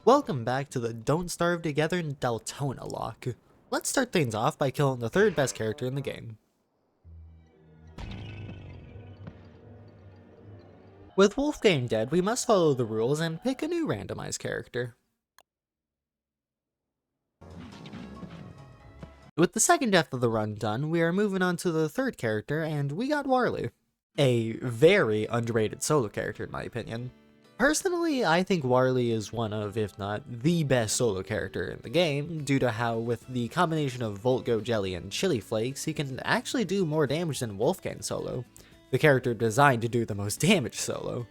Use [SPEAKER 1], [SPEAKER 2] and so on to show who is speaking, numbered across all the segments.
[SPEAKER 1] Welcome back to the Don't Starve Together Deltona lock. Let's start things off by killing the third best character in the game. With Wolfgang dead, we must follow the rules and pick a new randomized character. With the second death of the run done, we are moving on to the third character, and we got Warley. A very underrated solo character in my opinion. Personally, I think Warley is one of, if not the best solo character in the game, due to how with the combination of Volt Goat Jelly and Chili Flakes, he can actually do more damage than Wolfgang solo, the character designed to do the most damage solo.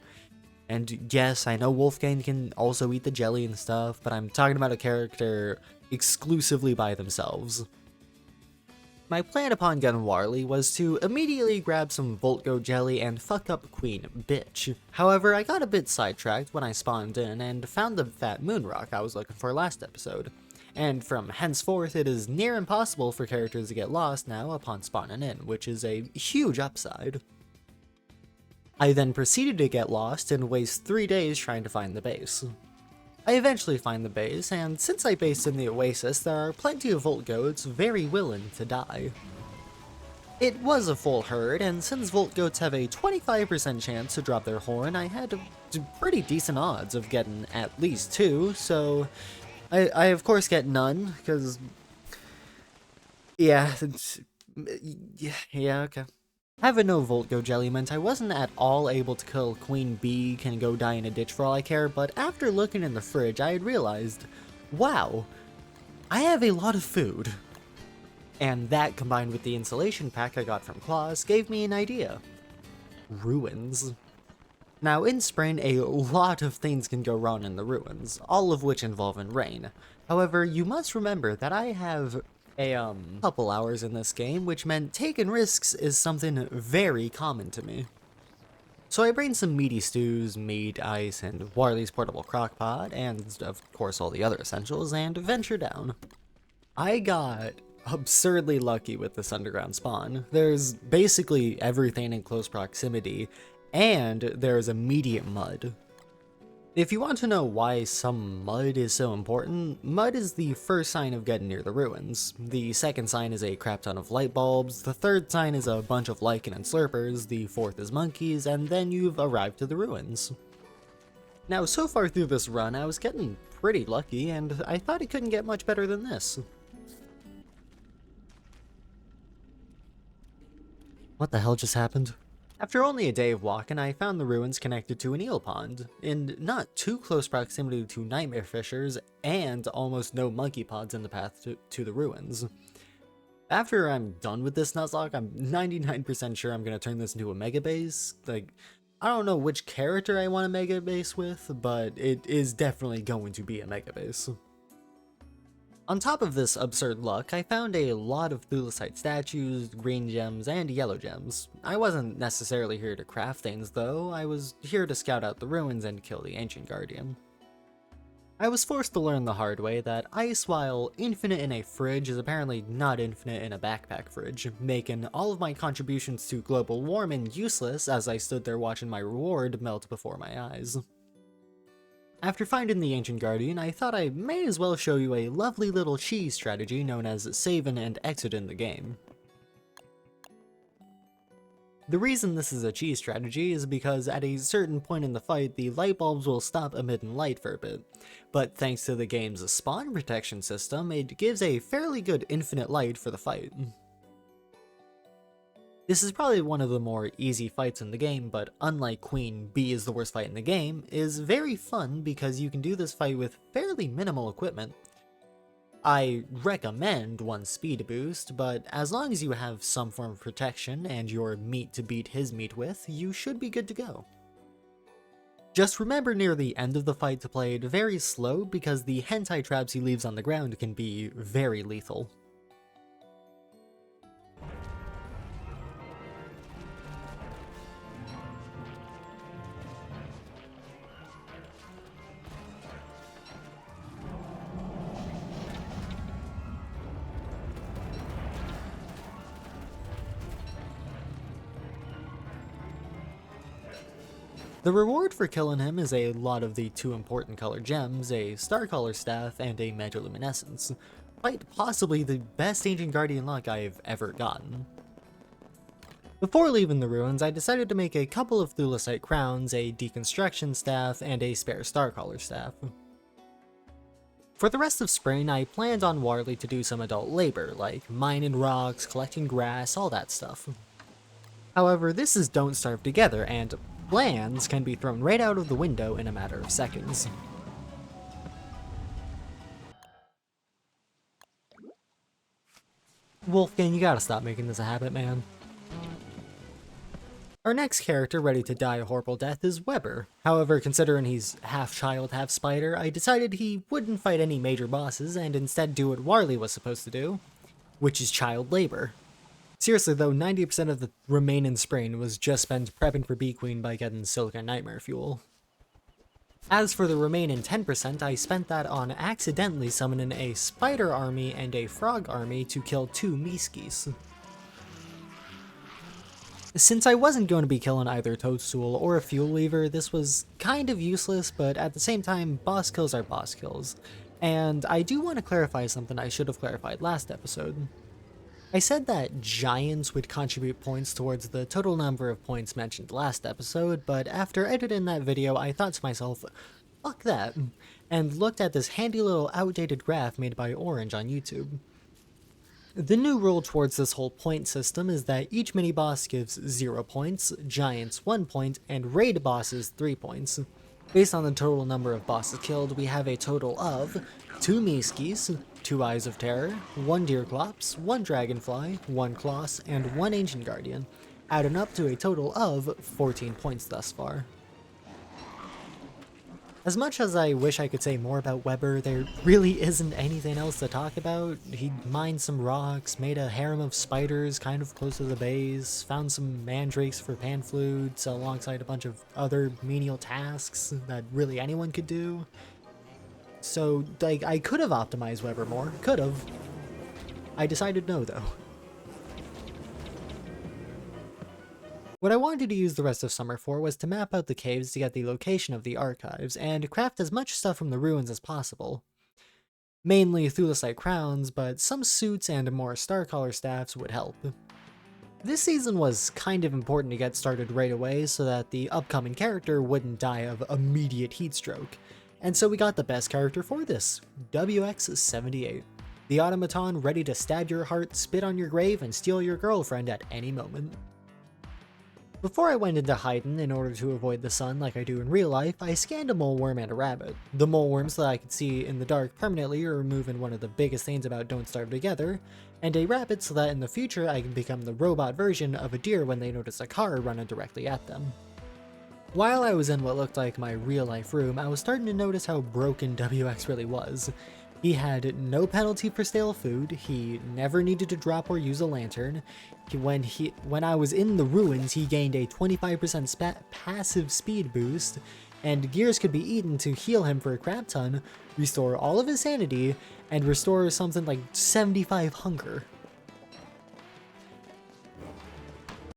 [SPEAKER 1] And yes, I know Wolfgang can also eat the jelly and stuff, but I'm talking about a character exclusively by themselves. My plan upon getting Warley was to immediately grab some Volt Goat Jelly and fuck up Queen Bitch. However, I got a bit sidetracked when I spawned in and found the fat moon rock I was looking for last episode. And from henceforth, it is near impossible for characters to get lost now upon spawning in, which is a huge upside. I then proceeded to get lost and waste 3 days trying to find the base. I eventually find the base, and since I based in the Oasis, there are plenty of Volt Goats very willing to die. It was a full herd, and since Volt Goats have a 25% chance to drop their horn, I had pretty decent odds of getting at least 2, so I of course get none, because yeah, okay. Having no Volt Goat Jelly meant I wasn't at all able to kill Queen Bee can go die in a ditch for all I care, but after looking in the fridge I had realized, wow, I have a lot of food. And that combined with the insulation pack I got from Claus gave me an idea. Ruins. Now in spring a lot of things can go wrong in the ruins, all of which involve in rain. However, you must remember that I have a couple hours in this game, which meant taking risks is something very common to me. So I bring some meaty stews, meat, ice, and Warley's portable crockpot, and of course all the other essentials, and venture down. I got absurdly lucky with this underground spawn. There's basically everything in close proximity, and there's immediate mud. If you want to know why some mud is so important, mud is the first sign of getting near the ruins. The second sign is a crap ton of light bulbs, the third sign is a bunch of lichen and slurpers, the fourth is monkeys, and then you've arrived to the ruins. Now so far through this run I was getting pretty lucky, and I thought it couldn't get much better than this. What the hell just happened? After only a day of walking, I found the ruins connected to an eel pond, in not too close proximity to nightmare fishers, and almost no monkey pods in the path to the ruins. After I'm done with this Nuzlocke, I'm 99% sure I'm going to turn this into a mega base. Like, I don't know which character I want a mega base with, but it is definitely going to be a mega base. On top of this absurd luck, I found a lot of Thulecite statues, green gems, and yellow gems. I wasn't necessarily here to craft things though, I was here to scout out the ruins and kill the Ancient Guardian. I was forced to learn the hard way that ice, while infinite in a fridge, is apparently not infinite in a backpack fridge, making all of my contributions to global warming useless as I stood there watching my reward melt before my eyes. After finding the Ancient Guardian, I thought I may as well show you a lovely little cheese strategy known as saving and exiting the game. The reason this is a cheese strategy is because at a certain point in the fight, the light bulbs will stop emitting light for a bit, but thanks to the game's spawn protection system, it gives a fairly good infinite light for the fight. This is probably one of the more easy fights in the game, but unlike Queen Bee is the worst fight in the game, is very fun because you can do this fight with fairly minimal equipment. I recommend one speed boost, but as long as you have some form of protection and your meat to beat his meat with, you should be good to go. Just remember near the end of the fight to play it very slow because the hentai traps he leaves on the ground can be very lethal. The reward for killing him is a lot of the 2 important colored gems, a Star Color Staff, and a Megaluminescence. Quite possibly the best Ancient Guardian luck I've ever gotten. Before leaving the ruins, I decided to make a couple of Thulecite crowns, a Deconstruction Staff, and a spare Star Color Staff. For the rest of spring, I planned on Warley to do some adult labor, like mining rocks, collecting grass, all that stuff. However, this is Don't Starve Together, and plans can be thrown right out of the window in a matter of seconds. Wolfgang, you gotta stop making this a habit, man. Our next character ready to die a horrible death is Weber. However, considering he's half child, half spider, I decided he wouldn't fight any major bosses and instead do what Warley was supposed to do, which is child labor. Seriously though, 90% of the remaining spring was just spent prepping for Bee Queen by getting Silica Nightmare fuel. As for the remaining 10%, I spent that on accidentally summoning a spider army and a frog army to kill 2 Miskis. Since I wasn't going to be killing either Toadstool or a Fuel Weaver, this was kind of useless, but at the same time, boss kills are boss kills. And I do want to clarify something I should have clarified last episode. I said that giants would contribute points towards the total number of points mentioned last episode, but after editing that video I thought to myself, fuck that, and looked at this handy little outdated graph made by Orange on YouTube. The new rule towards this whole point system is that each mini-boss gives 0 points, giants 1 point, and raid bosses 3 points. Based on the total number of bosses killed, we have a total of 2 Miskis, 2 Eyes of Terror, 1 Deerclops, 1 Dragonfly, 1 Kloss, and 1 Ancient Guardian, adding up to a total of 14 points thus far. As much as I wish I could say more about Weber, there really isn't anything else to talk about. He mined some rocks, made a harem of spiders kind of close to the base, found some mandrakes for pan flutes alongside a bunch of other menial tasks that really anyone could do. So, like, I could have optimized Weber more, could have. I decided no, though. What I wanted to use the rest of summer for was to map out the caves to get the location of the archives, and craft as much stuff from the ruins as possible. Mainly Thulecite crowns, but some suits and more Star Color staffs would help. This season was kind of important to get started right away so that the upcoming character wouldn't die of immediate heatstroke, and so we got the best character for this, WX78. The automaton ready to stab your heart, spit on your grave, and steal your girlfriend at any moment. Before I went into hiding in order to avoid the sun like I do in real life, I scanned a moleworm and a rabbit. The moleworm so that I could see in the dark permanently or removing one of the biggest things about Don't Starve Together, and a rabbit so that in the future I can become the robot version of a deer when they notice a car running directly at them. While I was in what looked like my real life room, I was starting to notice how broken WX really was. He had no penalty for stale food, he never needed to drop or use a lantern, when I was in the ruins he gained a 25% passive speed boost, and gears could be eaten to heal him for a crap ton, restore all of his sanity, and restore something like 75 hunger.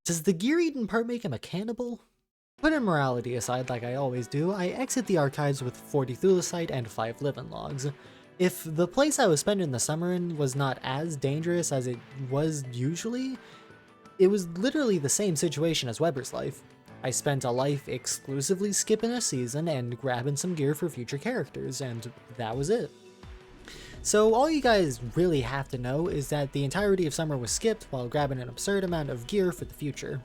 [SPEAKER 1] Does the gear eating part make him a cannibal? Putting morality aside like I always do, I exit the archives with 40 Thulecite and 5 living logs. If the place I was spending the summer in was not as dangerous as it was usually, it was literally the same situation as Weber's life. I spent a life exclusively skipping a season and grabbing some gear for future characters, and that was it. So all you guys really have to know is that the entirety of summer was skipped while grabbing an absurd amount of gear for the future.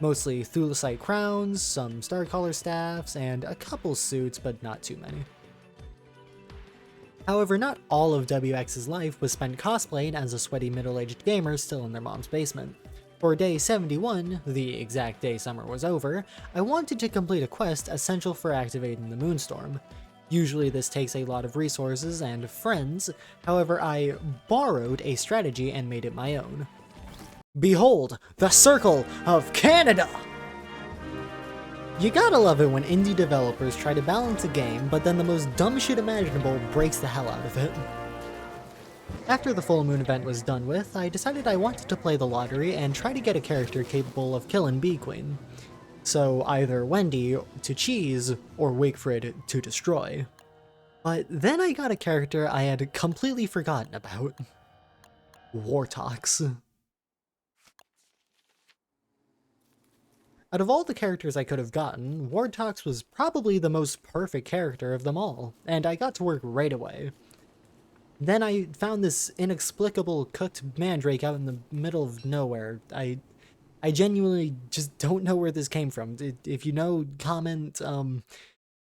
[SPEAKER 1] Mostly Thulecite crowns, some Star Color staffs, and a couple suits, but not too many. However, not all of WX's life was spent cosplaying as a sweaty middle-aged gamer still in their mom's basement. For day 71, the exact day summer was over, I wanted to complete a quest essential for activating the Moonstorm. Usually this takes a lot of resources and friends, however I borrowed a strategy and made it my own. Behold, the Circle of Canada! You gotta love it when indie developers try to balance a game, but then the most dumb shit imaginable breaks the hell out of it. After the full moon event was done with, I decided I wanted to play the lottery and try to get a character capable of killing Bee Queen. So either Wendy to cheese or Wigfrid to destroy. But then I got a character I had completely forgotten about. Wartox. Out of all the characters I could have gotten, Wartox was probably the most perfect character of them all, and I got to work right away. Then I found this inexplicable cooked mandrake out in the middle of nowhere. I genuinely just don't know where this came from. If you know, comment,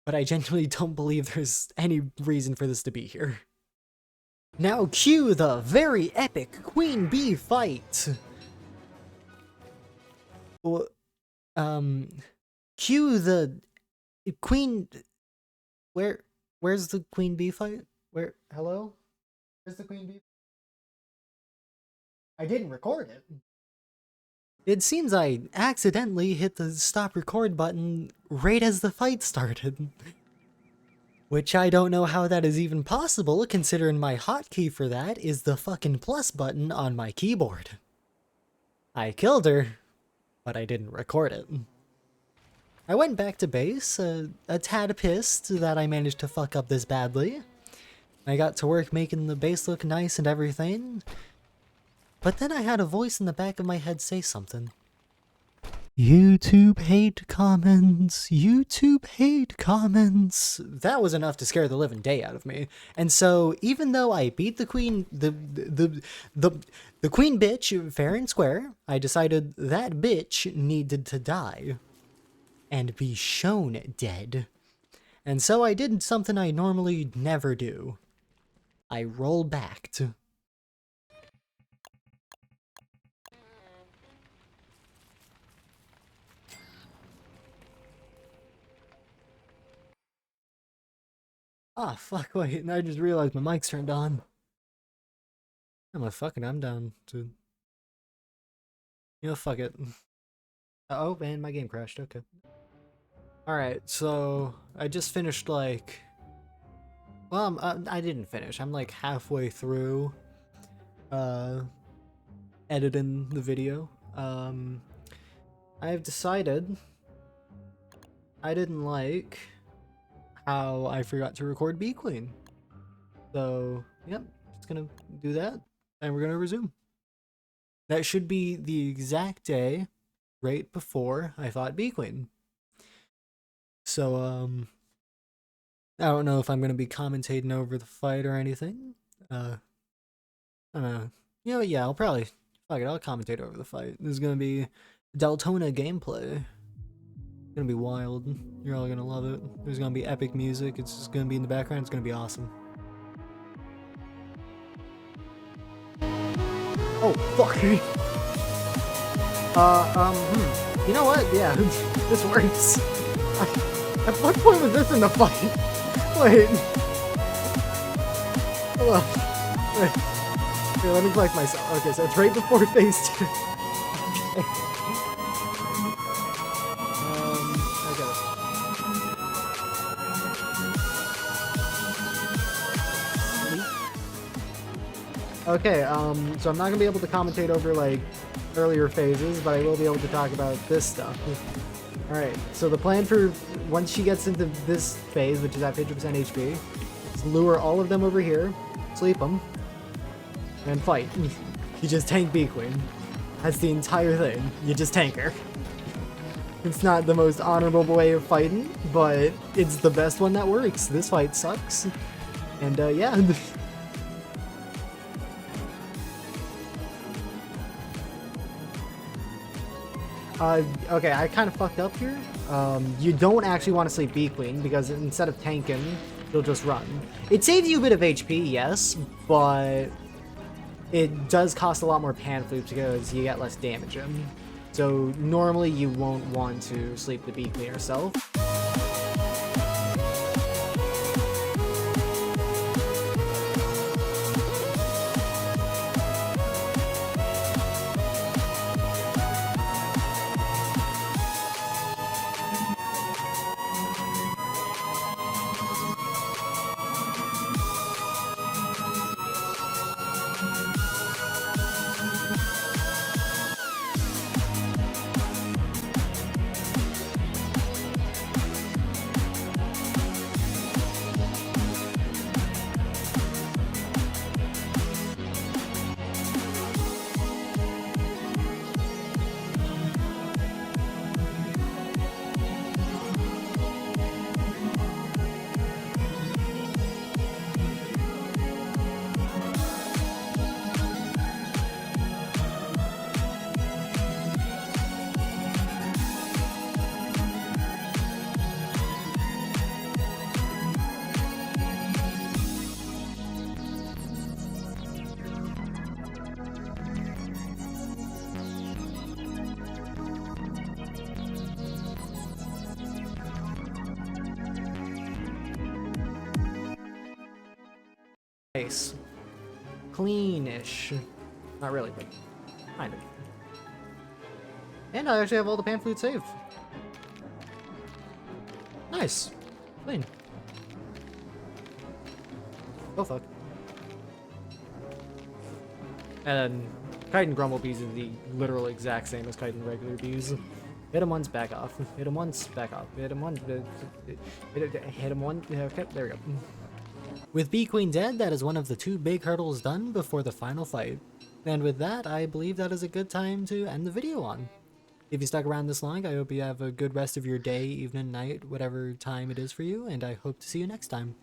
[SPEAKER 1] but I genuinely don't believe there's any reason for this to be here. Now cue the very epic Queen Bee fight! Cue the Queen... Where's the Queen Bee fight? Hello? Where's the Queen Bee? I didn't record it. It seems I accidentally hit the stop record button right as the fight started. Which I don't know how that is even possible, considering my hotkey for that is the fucking plus button on my keyboard. I killed her, but I didn't record it. I went back to base, a tad pissed that I managed to fuck up this badly. I got to work making the base look nice and everything, but then I had a voice in the back of my head say something. YouTube hate comments, YouTube hate comments. That was enough to scare the living day out of me. And so, even though I beat the queen, the queen bitch fair and square, I decided that bitch needed to die. And be shown dead. And so I did something I normally never do. I rolled back to... Ah, fuck, wait, I just realized my mic's turned on. I'm down to... You know, fuck it. Oh, and my game crashed, okay. Alright, so I just finished, like... Well, I didn't finish. I'm, like, halfway through editing the video. I've decided I didn't like how I forgot to record Bee Queen. So, yep, just gonna do that, and we're gonna resume. That should be the exact day right before I fought Bee Queen. So, I don't know if I'm gonna be commentating over the fight or anything. I don't know. You know what, yeah, I'll probably... Fuck it, I'll commentate over the fight. This is gonna be Deltona gameplay. It's gonna be wild. You're all gonna love it. There's gonna be epic music. It's just gonna be in the background. It's gonna be awesome. Oh, fuck. You know what? Yeah, this works. At what point was this in the fight? Wait. Hold on. Wait. Here, let me collect myself. Okay, so it's right before phase 2. Okay, so I'm not gonna be able to commentate over, like, earlier phases, but I will be able to talk about this stuff. Alright, so the plan for once she gets into this phase, which is at 50% HP, is lure all of them over here, sleep them, and fight. You just tank Bee Queen. That's the entire thing. You just tank her. It's not the most honorable way of fighting, but it's the best one that works. This fight sucks. And, yeah. Okay, I kind of fucked up here. You don't actually want to sleep Bee Queen, because instead of tanking, you'll just run. It saves you a bit of HP, yes, but it does cost a lot more pan flutes because you get less damage in. So normally you won't want to sleep the Bee Queen yourself. Nice. Cleanish. Not really, but kind of. And I actually have all the pan flute saved. Nice. Clean. Oh fuck. And then Chitin Grumble Bees is the literal exact same as Chitin regular bees. Hit him once, back off. Hit him once, back off. Hit him once, hit him once. Okay, there we go. With Bee Queen dead, that is one of the 2 big hurdles done before the final fight. And with that, I believe that is a good time to end the video on. If you stuck around this long, I hope you have a good rest of your day, evening, night, whatever time it is for you, and I hope to see you next time.